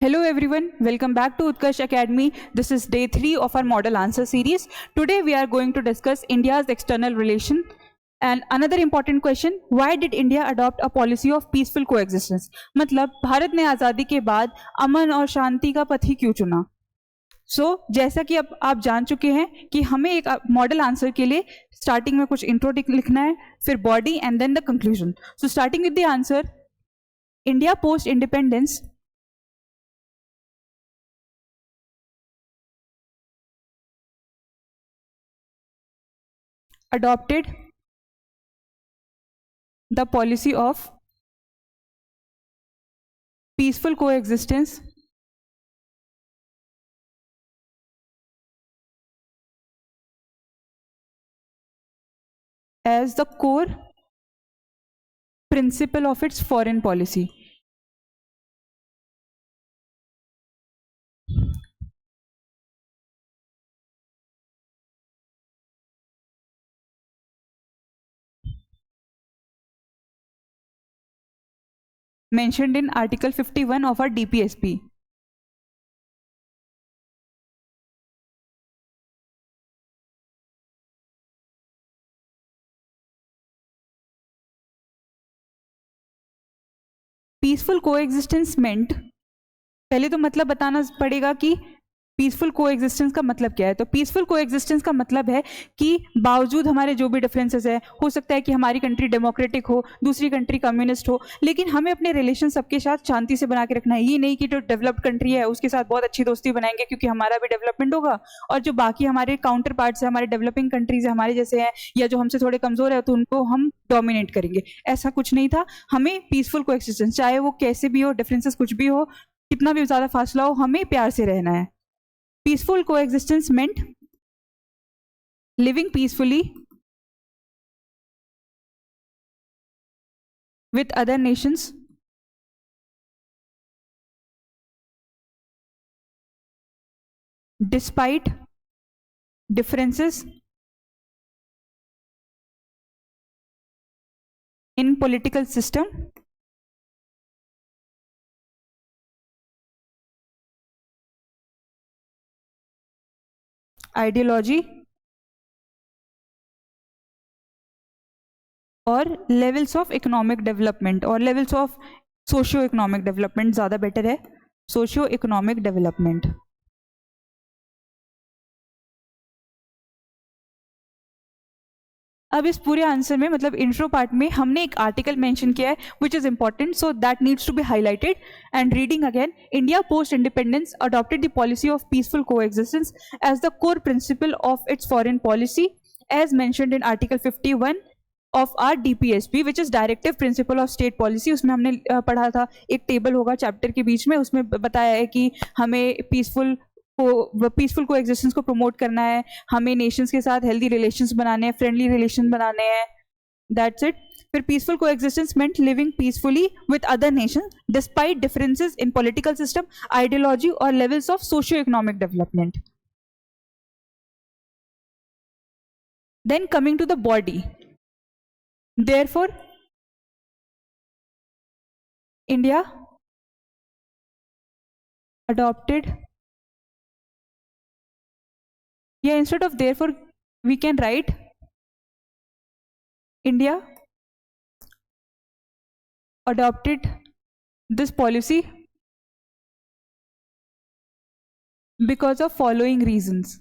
Hello everyone, welcome back to Utkarsh Academy. This is day 3 of our model answer series. Today we are going to discuss India's external relation. And another important question, why did India adopt a policy of peaceful coexistence? मतलब भारत ने आज़ादी के बाद अमन और शांति का पथ ही क्यों चुना? जैसा कि अब आप जान चुके हैं कि हमें एक मॉडल आंसर के लिए स्टार्टिंग में कुछ इंट्रो लिखना है, फिर body and then the conclusion. So starting with the answer, India post independence adopted the policy of peaceful coexistence as the core principle of its foreign policy. Mentioned in Article 51 of our DPSP. Peaceful coexistence meant, पहले तो मतलब बताना पड़ेगा कि peaceful coexistence का मतलब क्या है. तो पीसफुल कोएग्जिस्टेंस का मतलब है कि बावजूद हमारे जो भी डिफरेंसेस है, हो सकता है कि हमारी कंट्री डेमोक्रेटिक हो, दूसरी कंट्री कम्युनिस्ट हो, लेकिन हमें अपने रिलेशन सबके साथ शांति से बना के रखना है. ये नहीं कि जो डेवलप्ड कंट्री है उसके साथ बहुत अच्छी दोस्ती बनाएंगे क्योंकि हमारा भी डेवलपमेंट होगा, और जो बाकी हमारे काउंटर पार्ट्स है, हमारे डेवलपिंग कंट्रीज है, हमारे जैसे हैं या जो हमसे थोड़े कमजोर है, तो उनको हम डोमिनेट करेंगे. ऐसा कुछ नहीं था. हमें पीसफुल कोएग्जिस्टेंस, चाहे वो कैसे भी हो, डिफरेंसेस कुछ भी हो, कितना भी ज्यादा फासला हो, हमें प्यार से रहना है. Peaceful coexistence meant living peacefully with other nations despite differences in political system, ideology और लेवल्स ऑफ इकोनॉमिक डेवलपमेंट और levels of socio economic development. ज़्यादा बेटर है सोशियो इकोनॉमिक डेवलपमेंट. अब इस पूरे आंसर में, मतलब इंट्रो पार्ट में, हमने एक आर्टिकल मेंशन किया है which is important, so that needs to be highlighted. And reading again, India post independence adopted the policy of peaceful coexistence as the core principle of its foreign policy as mentioned in article 51 of our DPSP which is directive principle of state policy. उसमें हमने पढ़ा था, एक table होगा chapter के बीच में, उसमें बताया है कि हमें पीसफुल कोएग्जिस्टेंस को प्रमोट करना है, हमें नेशंस के साथ हेल्दी रिलेशंस बनाने हैं, फ्रेंडली रिलेशन बनाने हैं. That's it. फिर peaceful coexistence meant living peacefully with other nation despite differences in political system, ideology और levels of socio economic development. Then coming to the body, therefore India adopted, instead of therefore we can write India adopted this policy because of following reasons.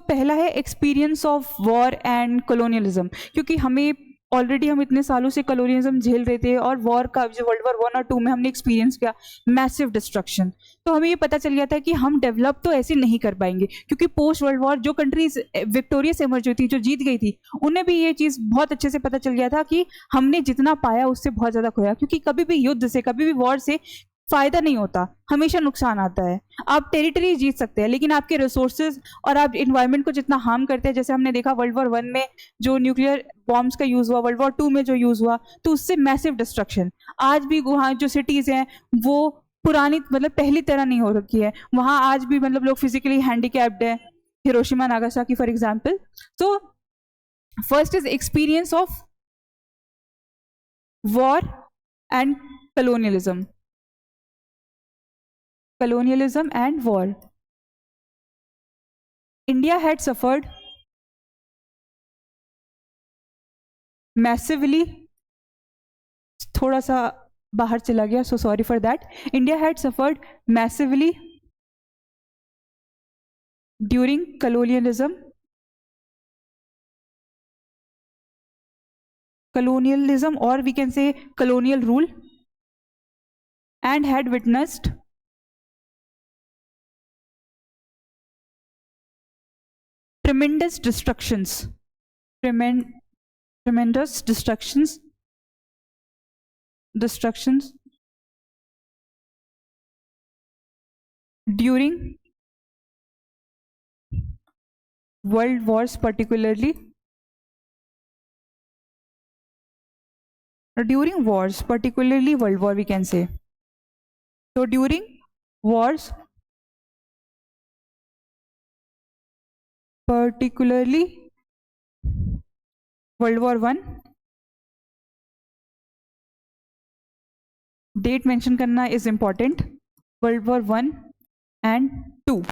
पहला है experience of war and colonialism, क्योंकि हमें already हम इतने सालों से colonialism झेल रहे थे, और वॉर का जो वर्ल्ड वॉर 1 और 2 में हमने एक्सपीरियंस किया मैसिव डिस्ट्रक्शन. तो हमें ये पता चल गया था कि हम डेवलप तो ऐसे नहीं कर पाएंगे, क्योंकि पोस्ट वर्ल्ड वॉर जो कंट्रीज विक्टोरियस एमर्ज हुई थी, जो जीत गई थी, उन्हें भी ये चीज़ बहुत अच्छे से पता चल गया था कि हमने जितना पाया उससे बहुत ज़्यादा खोया. क्योंकि कभी भी युद्ध से, कभी भी वॉर से फायदा नहीं होता, हमेशा नुकसान आता है. आप टेरिटरी जीत सकते हैं, लेकिन आपके रिसोर्सेज और आप इन्वायरमेंट को जितना हार्म करते हैं, जैसे हमने देखा वर्ल्ड वॉर 1 में जो न्यूक्लियर बॉम्ब्स का यूज हुआ, वर्ल्ड वॉर 2 में जो यूज हुआ, तो उससे मैसिव डिस्ट्रक्शन. आज भी वहाँ जो सिटीज हैं वो पुरानी, मतलब पहली तरह नहीं हो रखी है. वहाँ आज भी मतलब लोग फिजिकली हैंडीकैप्ड हैं, Hiroshima, Nagasaki, for example. So first is experience of war and colonialism. Colonialism and war. India had suffered massively, थोड़ा सा बाहर चला गया, so sorry for that. India had suffered massively during colonialism or we can say colonial rule, and had witnessed tremendous destructions, tremendous destructions during world wars, particularly world war, we can say. So during wars, particularly World War One, date mention करना is important. World War One and Two.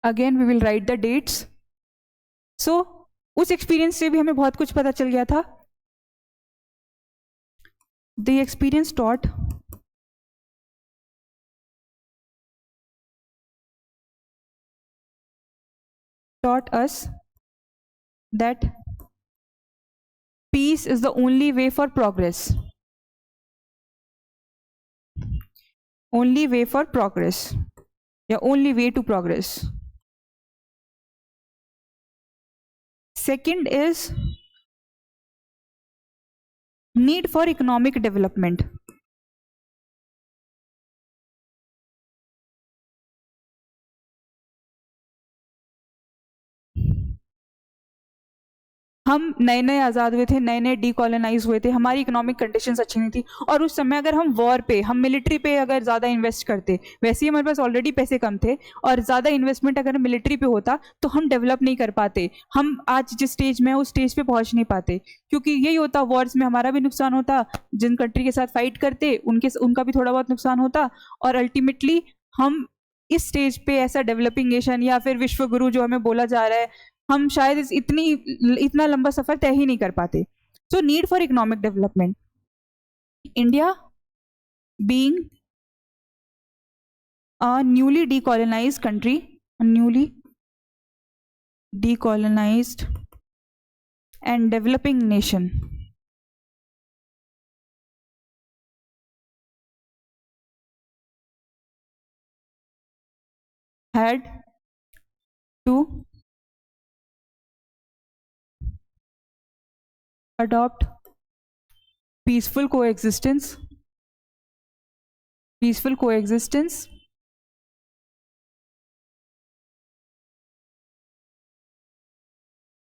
Again we will write the dates. So उस experience से भी हमें बहुत कुछ पता चल गया था. The experience taught us that peace is the only way for progress. Only way for progress. Yeah, only way to progress. Second is need for economic development. हम नए नए आज़ाद हुए थे, नए नए डीकॉलोनाइज हुए थे, हमारी इकोनॉमिक कंडीशंस अच्छी नहीं थी, और उस समय अगर हम वॉर पे, हम मिलिट्री पे अगर ज़्यादा इन्वेस्ट करते, वैसे ही हमारे पास ऑलरेडी पैसे कम थे, और ज़्यादा इन्वेस्टमेंट अगर मिलिट्री पे होता तो हम डेवलप नहीं कर पाते, हम आज जिस स्टेज में उस स्टेज पे पहुंच नहीं पाते, क्योंकि यही होता, वॉर्स में हमारा भी नुकसान होता, जिन कंट्री के साथ फाइट करते उनका भी थोड़ा बहुत नुकसान होता, और अल्टीमेटली हम इस स्टेज पे ऐसा डेवलपिंग नेशन या फिर विश्व गुरु जो हमें बोला जा रहा है, हम शायद इतना लंबा सफर तय ही नहीं कर पाते. So need for economic development. India being a newly decolonized country, a newly decolonized and developing nation, had to adopt peaceful coexistence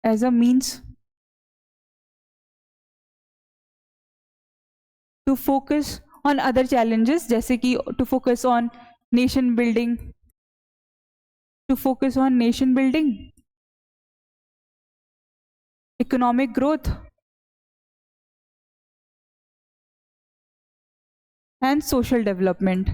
as a means to focus on other challenges, जैसे कि to focus on nation building, economic growth, and social development.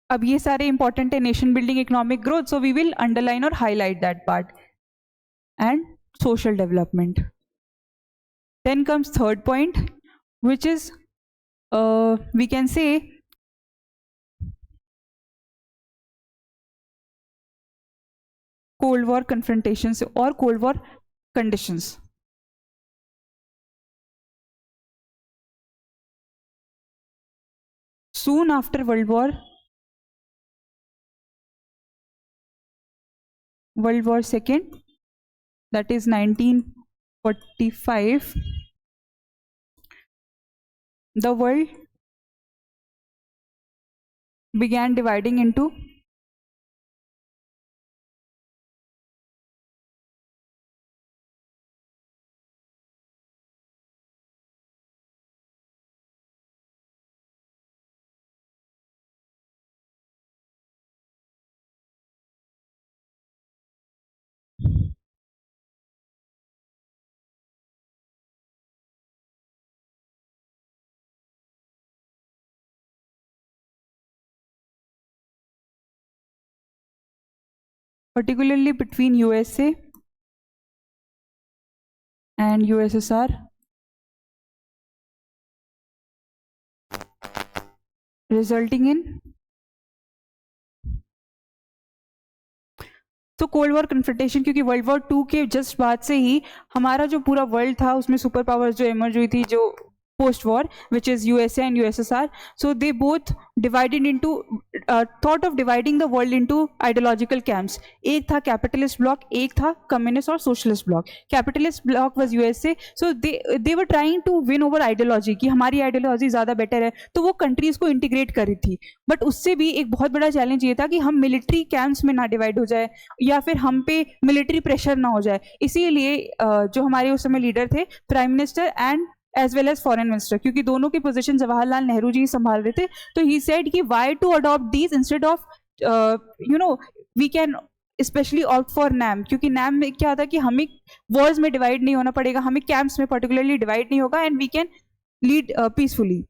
अब ये सारे important है, nation building, economic growth, so we will underline और highlight that part, and social development. Then comes third point, which is we can say Cold War confrontations or Cold War conditions. Soon after World War II, that is 1945, the world began dividing into particularly between USA and USSR, resulting in तो cold war confrontation, क्योंकि world war to के just बाद से ही हमारा जो पूरा world था उसमें सुपर पावर्स जो इमर्ज हुई थी जो post war, which is USA and USSR. So they both divided into thought of dividing the world into ideological camps. एक था capitalist bloc, एक था communist और socialist bloc. Capitalist bloc was USA, so they were trying to win over ideology कि हमारी ideology ज़्यादा better है, तो वो countries को integrate कर रही थी. बट उससे भी एक बहुत बड़ा चैलेंज ये था कि हम मिलिट्री कैंप्स में ना डिवाइड हो जाए या फिर हम पे मिलिट्री प्रेशर ना हो जाए. इसीलिए जो हमारे उस समय लीडर थे, prime minister and as well as foreign minister, क्योंकि दोनों की पोजीशन जवाहरलाल नेहरू जी संभाल रहे थे, तो ही सेड कि why to adopt these instead of we can specially opt for NAM, क्योंकि नैम में क्या होता है कि हमें वॉर्स में डिवाइड नहीं होना पड़ेगा, हमें कैंप्स में पर्टिकुलरली डिवाइड नहीं होगा, and we can lead peacefully.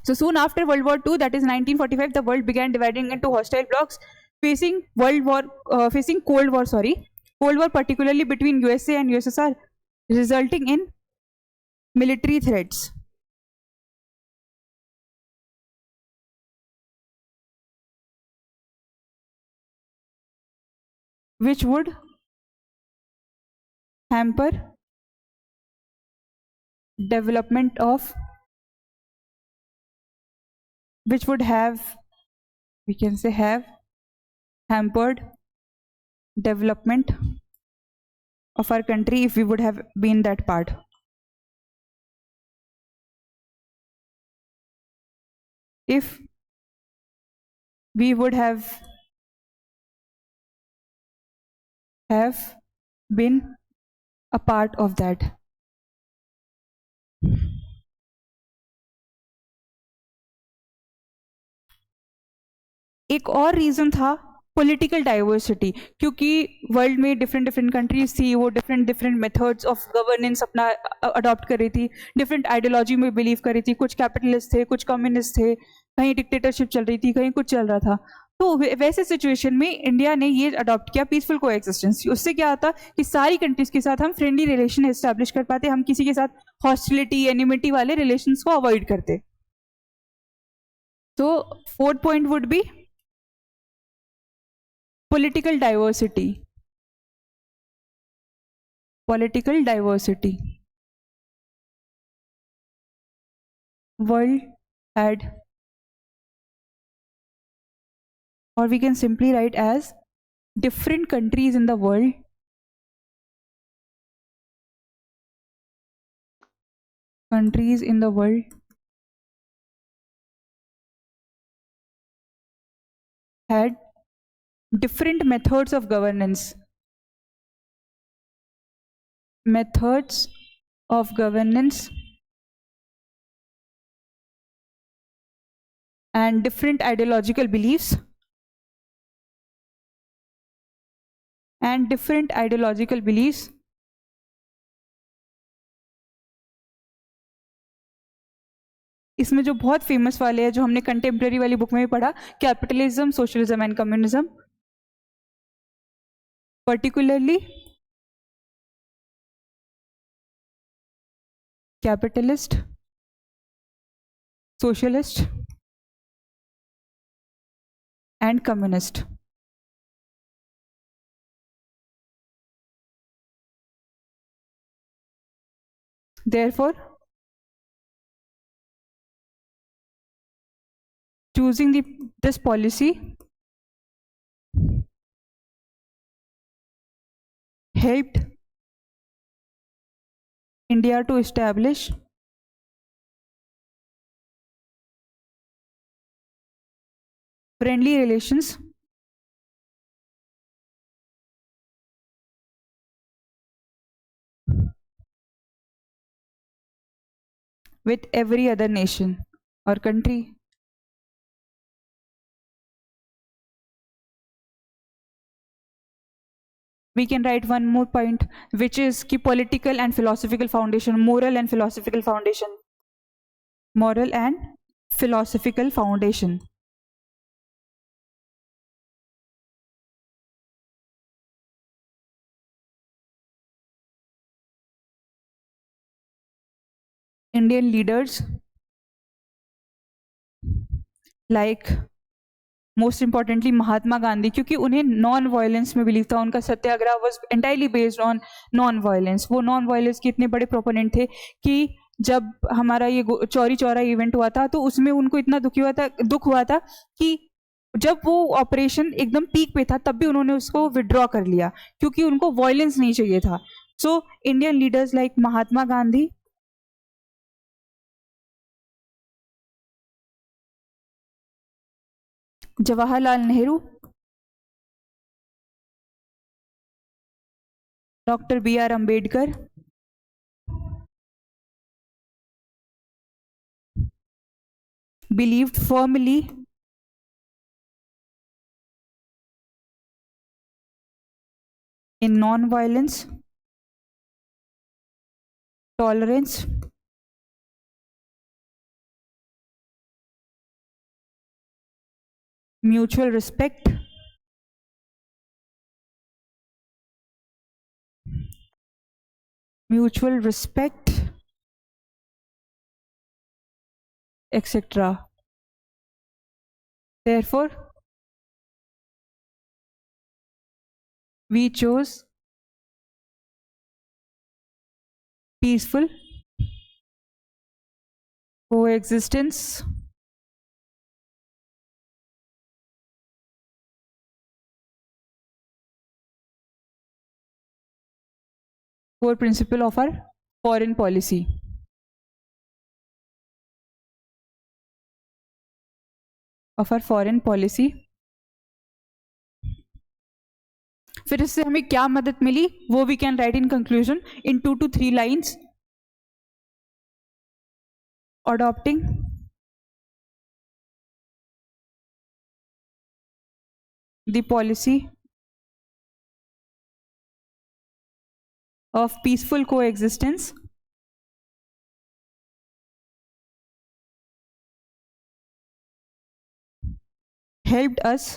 So soon after World War II, that is 1945, the world began dividing into hostile blocs, facing Cold War, particularly between USA and USSR, resulting in military threats. Which would hamper development of, which would have, we can say, have hampered development of our country if we would have been that part. If we would have been a part of that. एक और reason था political diversity, क्योंकि world में different different countries थी, वो different different methods of governance अपना adopt कर रही थी, डिफरेंट आइडियोलॉजी में बिलीव कर रही थी, कुछ कैपिटलिस्ट थे, कुछ कम्युनिस्ट थे, कहीं डिक्टेटरशिप चल रही थी, कहीं कुछ चल रहा था. तो वैसे सिचुएशन में इंडिया ने ये अडॉप्ट किया पीसफुल को एक्सिस्टेंस. उससे क्या होता कि सारी कंट्रीज के साथ हम फ्रेंडली रिलेशन एस्टैब्लिश कर पाते, हम किसी के साथ हॉस्टिलिटी एनिमिटी वाले रिलेशंस को अवॉइड करते. तो fourth point would be political diversity. Political diversity. World had, or we can simply write as different countries in the world had different methods of governance and different ideological beliefs इसमें जो बहुत famous वाले हैं, जो हमने contemporary वाली book में भी पढ़ा, capitalism, socialism and communism, particularly capitalist, socialist and communist. Therefore, choosing this policy helped India to establish friendly relations with every other nation or country. We can write one more point, which is ki political and philosophical foundation, moral and philosophical foundation. Indian leaders like most importantly Mahatma Gandhi, क्योंकि उन्हें non violence में believe था, उनका satyagraha was entirely based on non violence. वो non violence के इतने बड़े proponent थे कि जब हमारा ये चौरी चौरा इवेंट हुआ था तो उसमें उनको इतना दुख हुआ था कि जब वो ऑपरेशन एकदम पीक पे था तब भी उन्होंने उसको विड्रॉ कर लिया क्योंकि उनको वायलेंस नहीं चाहिए था। So Indian leaders like Mahatma Gandhi, Jawaharlal Nehru, doctor B.R. Ambedkar, believed firmly in non-violence, tolerance, mutual respect, etc. Therefore, we chose peaceful coexistence core principle of our foreign policy. फिर इससे हमें क्या मदद मिली वो we can write in conclusion in 2 to 3 lines. Adopting the policy of peaceful coexistence helped us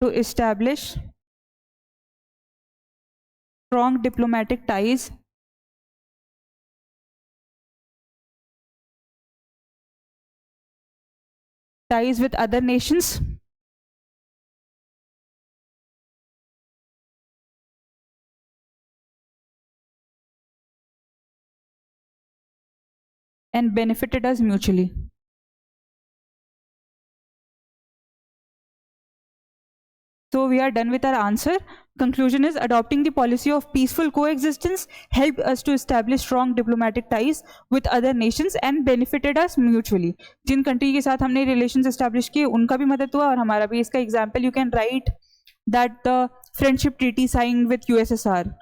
to establish strong diplomatic ties with other nations and benefited us mutually. So we are done with our answer. Conclusion is adopting the policy of peaceful coexistence helped us to establish strong diplomatic ties with other nations and benefited us mutually. जिन country के साथ हमने relations establish किए उनका भी मदद हुआ और हमारा भी। इसका example you can write that the friendship treaty signed with USSR